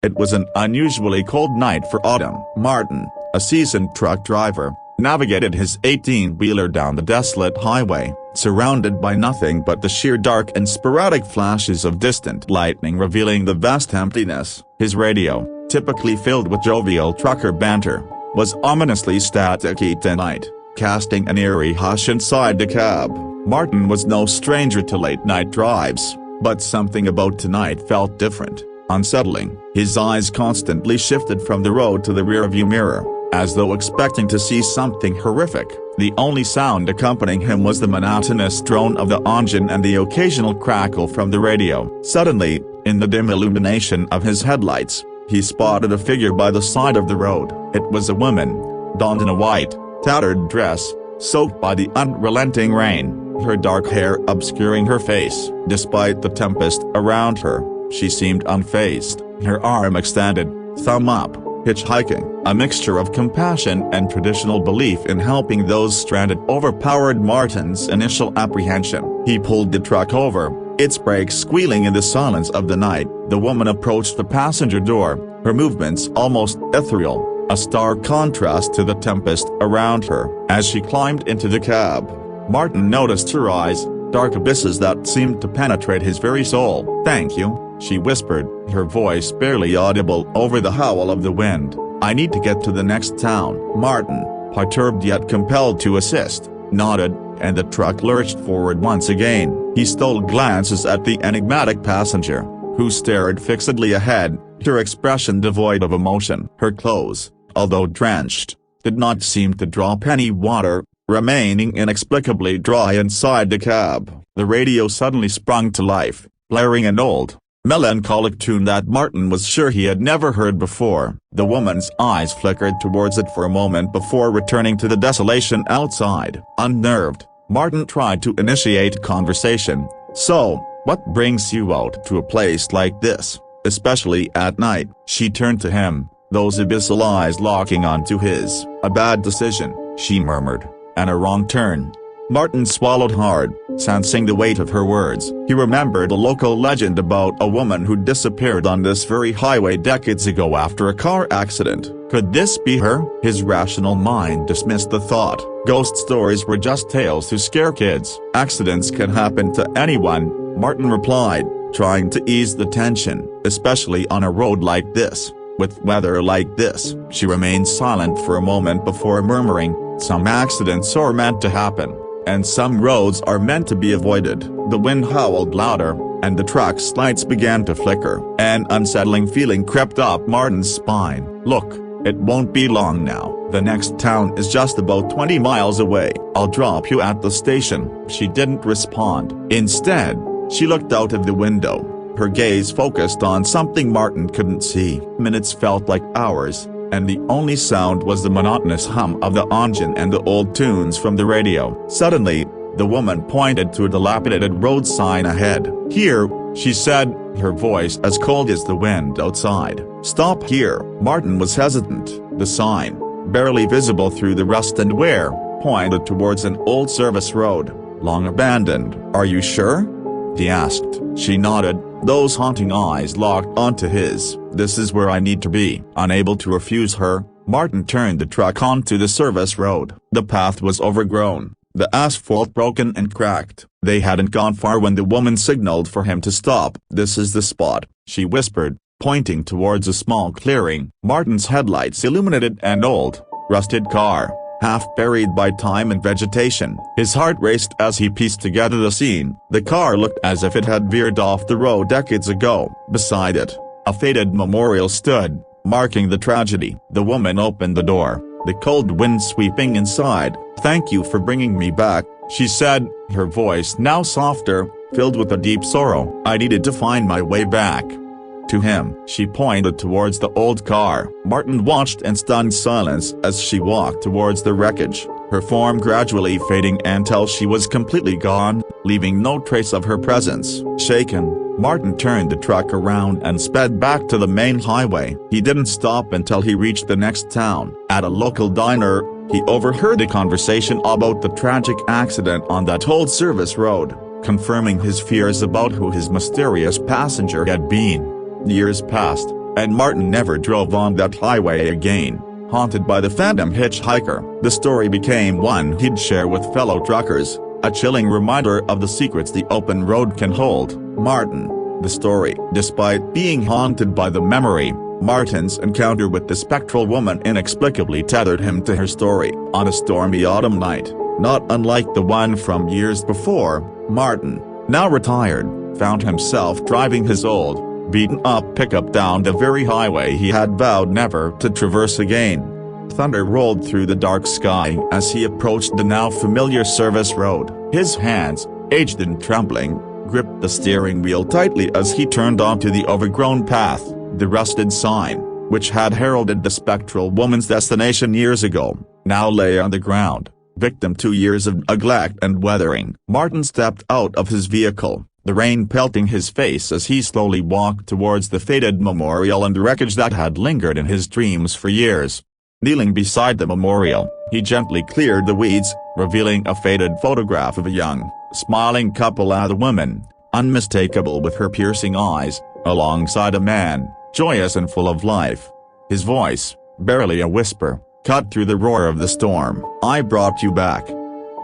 It was an unusually cold night for autumn. Martin, a seasoned truck driver, navigated his 18-wheeler down the desolate highway, surrounded by nothing but the sheer dark and sporadic flashes of distant lightning revealing the vast emptiness. His radio, typically filled with jovial trucker banter, was ominously staticky tonight, casting an eerie hush inside the cab. Martin was no stranger to late-night drives, but something about tonight felt different, unsettling. His eyes constantly shifted from the road to the rearview mirror, as though expecting to see something horrific. The only sound accompanying him was the monotonous drone of the engine and the occasional crackle from the radio. Suddenly, in the dim illumination of his headlights, he spotted a figure by the side of the road. It was a woman, donned in a white, tattered dress, soaked by the unrelenting rain, her dark hair obscuring her face. Despite the tempest around her, she seemed unfazed, her arm extended, thumb up, hitchhiking. A mixture of compassion and traditional belief in helping those stranded overpowered Martin's initial apprehension. He pulled the truck over, its brakes squealing in the silence of the night. The woman approached the passenger door, her movements almost ethereal, a stark contrast to the tempest around her. As she climbed into the cab, Martin noticed her eyes, dark abysses that seemed to penetrate his very soul. "Thank you," she whispered, her voice barely audible over the howl of the wind. "I need to get to the next town." Martin, perturbed yet compelled to assist, nodded, and the truck lurched forward once again. He stole glances at the enigmatic passenger, who stared fixedly ahead, her expression devoid of emotion. Her clothes, although drenched, did not seem to drop any water, remaining inexplicably dry inside the cab. The radio suddenly sprung to life, blaring an old, melancholic tune that Martin was sure he had never heard before. The woman's eyes flickered towards it for a moment before returning to the desolation outside. Unnerved, Martin tried to initiate conversation. "So, what brings you out to a place like this, especially at night?" She turned to him, those abyssal eyes locking onto his. "A bad decision," she murmured, "and a wrong turn." Martin swallowed hard, sensing the weight of her words. He remembered a local legend about a woman who disappeared on this very highway decades ago after a car accident. Could this be her? His rational mind dismissed the thought. Ghost stories were just tales to scare kids. "Accidents can happen to anyone," Martin replied, trying to ease the tension, "especially on a road like this, with weather like this." She remained silent for a moment before murmuring, "Some accidents are meant to happen, and some roads are meant to be avoided." The wind howled louder, and the truck's lights began to flicker. An unsettling feeling crept up Martin's spine. "Look, it won't be long now. The next town is just about 20 miles away. I'll drop you at the station." She didn't respond. Instead, she looked out of the window, her gaze focused on something Martin couldn't see. Minutes felt like hours, and the only sound was the monotonous hum of the engine and the old tunes from the radio. Suddenly, the woman pointed to a dilapidated road sign ahead. "Here," she said, her voice as cold as the wind outside. "Stop here." Martin was hesitant. The sign, barely visible through the rust and wear, pointed towards an old service road, long abandoned. "Are you sure?" he asked. She nodded, those haunting eyes locked onto his. "This is where I need to be." Unable to refuse her, Martin turned the truck onto the service road. The path was overgrown, the asphalt broken and cracked. They hadn't gone far when the woman signaled for him to stop. "This is the spot," she whispered, pointing towards a small clearing. Martin's headlights illuminated an old, rusted car, half buried by time and vegetation. His heart raced as he pieced together the scene. The car looked as if it had veered off the road decades ago. Beside it, a faded memorial stood, marking the tragedy. The woman opened the door, the cold wind sweeping inside. "Thank you for bringing me back," she said, her voice now softer, filled with a deep sorrow. "I needed to find my way back to him." She pointed towards the old car. Martin watched in stunned silence as she walked towards the wreckage, her form gradually fading until she was completely gone, leaving no trace of her presence. Shaken, Martin turned the truck around and sped back to the main highway. He didn't stop until he reached the next town. At a local diner, he overheard a conversation about the tragic accident on that old service road, confirming his fears about who his mysterious passenger had been. Years passed, and Martin never drove on that highway again. Haunted by the Phantom Hitchhiker, the story became one he'd share with fellow truckers, a chilling reminder of the secrets the open road can hold. Martin. The story. Despite being haunted by the memory, Martin's encounter with the spectral woman inexplicably tethered him to her story. On a stormy autumn night, not unlike the one from years before, Martin, now retired, found himself driving his old, beaten-up pickup down the very highway he had vowed never to traverse again. Thunder rolled through the dark sky as he approached the now familiar service road. His hands, aged and trembling, gripped the steering wheel tightly as he turned onto the overgrown path. The rusted sign, which had heralded the spectral woman's destination years ago, now lay on the ground, victim to years of neglect and weathering. Martin stepped out of his vehicle, the rain pelting his face as he slowly walked towards the faded memorial and the wreckage that had lingered in his dreams for years. Kneeling beside the memorial, he gently cleared the weeds, revealing a faded photograph of a young, smiling couple and a woman, unmistakable with her piercing eyes, alongside a man, joyous and full of life. His voice, barely a whisper, cut through the roar of the storm. "I brought you back.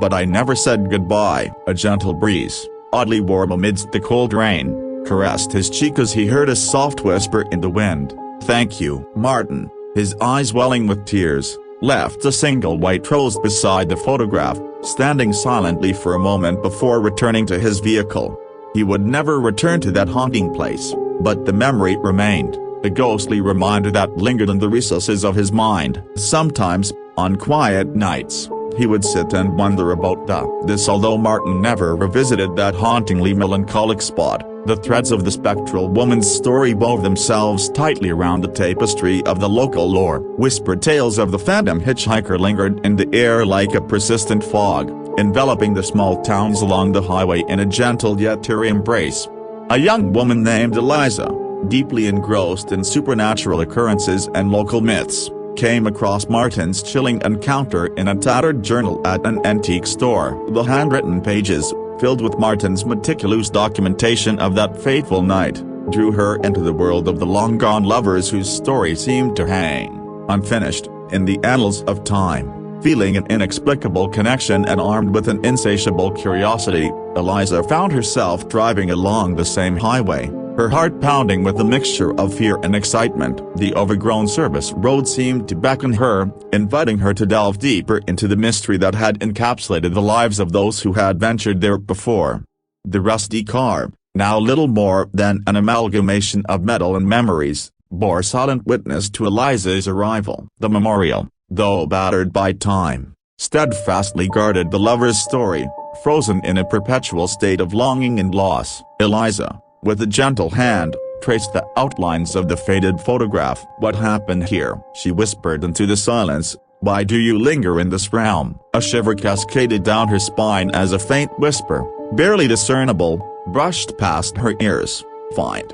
But I never said goodbye." A gentle breeze, oddly warm amidst the cold rain, caressed his cheek as he heard a soft whisper in the wind. "Thank you." Martin, his eyes welling with tears, left a single white rose beside the photograph, standing silently for a moment before returning to his vehicle. He would never return to that haunting place, but the memory remained, a ghostly reminder that lingered in the recesses of his mind. Sometimes, on quiet nights, he would sit and wonder about this. Although Martin never revisited that hauntingly melancholic spot, the threads of the spectral woman's story wove themselves tightly around the tapestry of the local lore. Whispered tales of the Phantom Hitchhiker lingered in the air like a persistent fog, enveloping the small towns along the highway in a gentle yet eerie embrace. A young woman named Eliza, deeply engrossed in supernatural occurrences and local myths, came across Martin's chilling encounter in a tattered journal at an antique store. The handwritten pages, filled with Martin's meticulous documentation of that fateful night, drew her into the world of the long-gone lovers whose story seemed to hang, unfinished, in the annals of time. Feeling an inexplicable connection and armed with an insatiable curiosity, Eliza found herself driving along the same highway, her heart pounding with a mixture of fear and excitement. The overgrown service road seemed to beckon her, inviting her to delve deeper into the mystery that had encapsulated the lives of those who had ventured there before. The rusty car, now little more than an amalgamation of metal and memories, bore silent witness to Eliza's arrival. The memorial, though battered by time, steadfastly guarded the lover's story, frozen in a perpetual state of longing and loss. Eliza, with a gentle hand, traced the outlines of the faded photograph. "What happened here?" she whispered into the silence. "Why do you linger in this realm?" A shiver cascaded down her spine as a faint whisper, barely discernible, brushed past her ears. "Find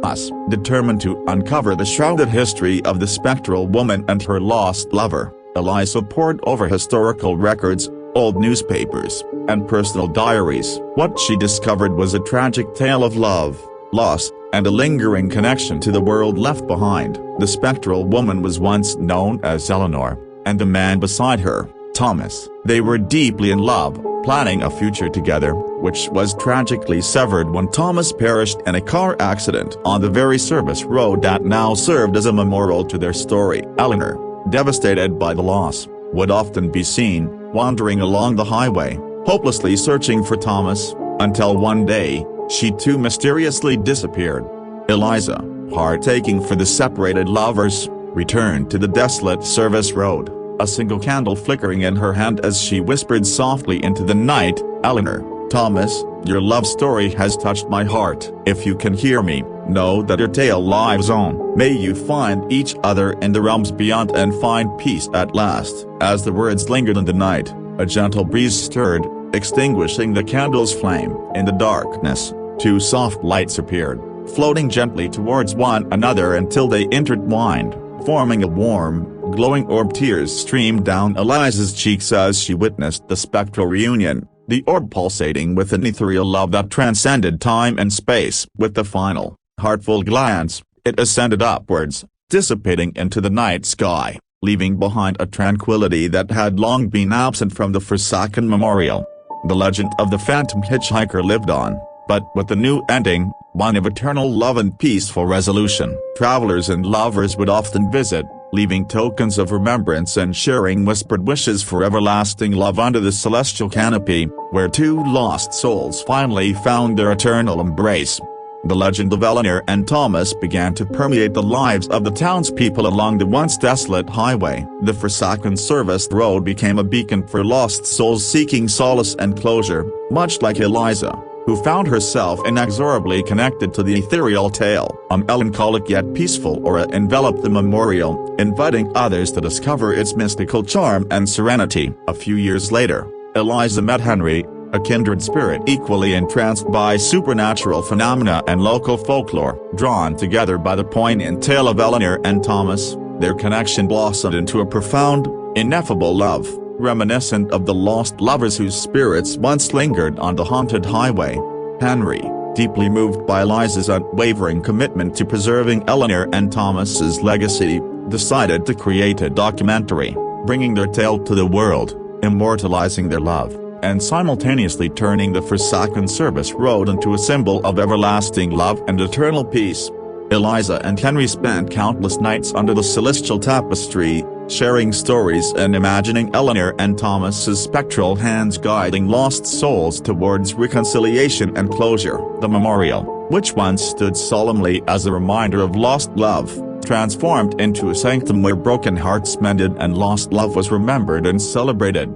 us." Determined to uncover the shrouded history of the spectral woman and her lost lover, Eliza pored over historical records, old newspapers, and personal diaries. What she discovered was a tragic tale of love, loss, and a lingering connection to the world left behind. The spectral woman was once known as Eleanor, and the man beside her, Thomas. They were deeply in love, planning a future together, which was tragically severed when Thomas perished in a car accident on the very service road that now served as a memorial to their story. Eleanor, devastated by the loss, would often be seen, wandering along the highway, hopelessly searching for Thomas, until one day, she too mysteriously disappeared. Eliza, heart-aching for the separated lovers, returned to the desolate service road, a single candle flickering in her hand as she whispered softly into the night, "Eleanor, Thomas, your love story has touched my heart. If you can hear me, know that your tale lives on. May you find each other in the realms beyond and find peace at last." As the words lingered in the night, a gentle breeze stirred, extinguishing the candle's flame. In the darkness, two soft lights appeared, floating gently towards one another until they intertwined, forming a warm, glowing orb. Tears streamed down Eliza's cheeks as she witnessed the spectral reunion, the orb pulsating with an ethereal love that transcended time and space. With the final, heartful glance, It ascended upwards, dissipating into the night sky, leaving behind a tranquility that had long been absent from the forsaken memorial. The legend of the Phantom Hitchhiker lived on, but with the new ending, one of eternal love and peaceful resolution. Travelers and lovers would often visit, leaving tokens of remembrance and sharing whispered wishes for everlasting love under the celestial canopy, where two lost souls finally found their eternal embrace. The legend of Eleanor and Thomas began to permeate the lives of the townspeople along the once desolate highway. The forsaken service road became a beacon for lost souls seeking solace and closure, much like Eliza, who found herself inexorably connected to the ethereal tale. A melancholic yet peaceful aura enveloped the memorial, inviting others to discover its mystical charm and serenity. A few years later, Eliza met Henry, a kindred spirit equally entranced by supernatural phenomena and local folklore. Drawn together by the poignant tale of Eleanor and Thomas, their connection blossomed into a profound, ineffable love, reminiscent of the lost lovers whose spirits once lingered on the haunted highway. Henry, deeply moved by Eliza's unwavering commitment to preserving Eleanor and Thomas's legacy, decided to create a documentary, bringing their tale to the world, immortalizing their love, and simultaneously turning the forsaken service road into a symbol of everlasting love and eternal peace. Eliza and Henry spent countless nights under the celestial tapestry, sharing stories and imagining Eleanor and Thomas's spectral hands guiding lost souls towards reconciliation and closure. The memorial, which once stood solemnly as a reminder of lost love, transformed into a sanctum where broken hearts mended and lost love was remembered and celebrated.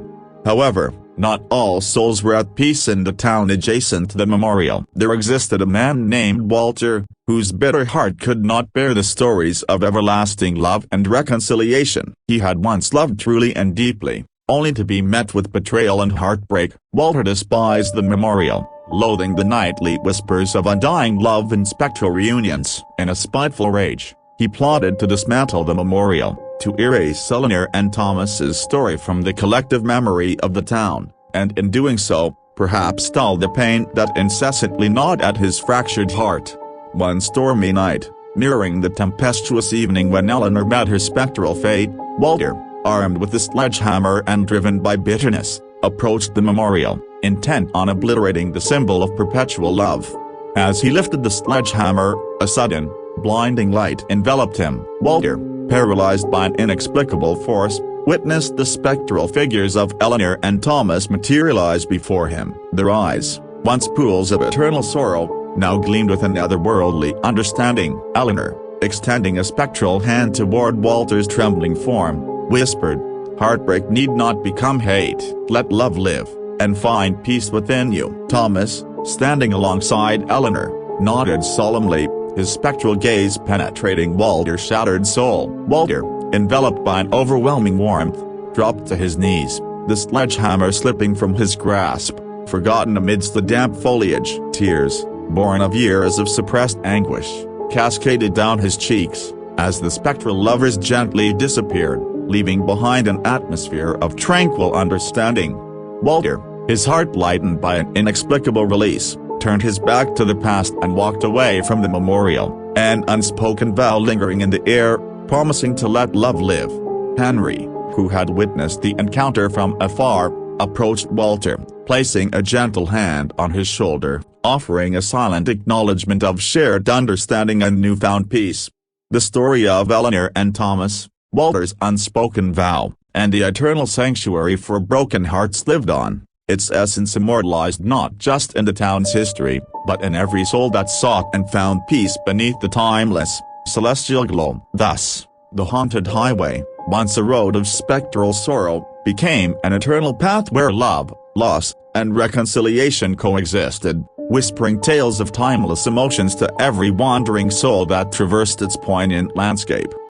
However, not all souls were at peace in the town adjacent to the memorial. There existed a man named Walter, whose bitter heart could not bear the stories of everlasting love and reconciliation. He had once loved truly and deeply, only to be met with betrayal and heartbreak. Walter despised the memorial, loathing the nightly whispers of undying love and spectral reunions. In a spiteful rage, he plotted to dismantle the memorial, to erase Eleanor and Thomas's story from the collective memory of the town, and in doing so, perhaps dull the pain that incessantly gnawed at his fractured heart. One stormy night, mirroring the tempestuous evening when Eleanor met her spectral fate, Walter, armed with a sledgehammer and driven by bitterness, approached the memorial, intent on obliterating the symbol of perpetual love. As he lifted the sledgehammer, a sudden, blinding light enveloped him. Walter, paralyzed by an inexplicable force, witnessed the spectral figures of Eleanor and Thomas materialize before him. Their eyes, once pools of eternal sorrow, now gleamed with an otherworldly understanding. Eleanor, extending a spectral hand toward Walter's trembling form, whispered, "Heartbreak need not become hate. Let love live, and find peace within you." Thomas, standing alongside Eleanor, nodded solemnly, his spectral gaze penetrating Walter's shattered soul. Walter, enveloped by an overwhelming warmth, dropped to his knees, the sledgehammer slipping from his grasp, forgotten amidst the damp foliage. Tears, born of years of suppressed anguish, cascaded down his cheeks, as the spectral lovers gently disappeared, leaving behind an atmosphere of tranquil understanding. Walter, his heart lightened by an inexplicable release, turned his back to the past and walked away from the memorial, an unspoken vow lingering in the air, promising to let love live. Henry, who had witnessed the encounter from afar, approached Walter, placing a gentle hand on his shoulder, offering a silent acknowledgement of shared understanding and newfound peace. The story of Eleanor and Thomas, Walter's unspoken vow, and the eternal sanctuary for broken hearts lived on, its essence immortalized not just in the town's history, but in every soul that sought and found peace beneath the timeless, celestial glow. Thus, the haunted highway, once a road of spectral sorrow, became an eternal path where love, loss, and reconciliation coexisted, whispering tales of timeless emotions to every wandering soul that traversed its poignant landscape.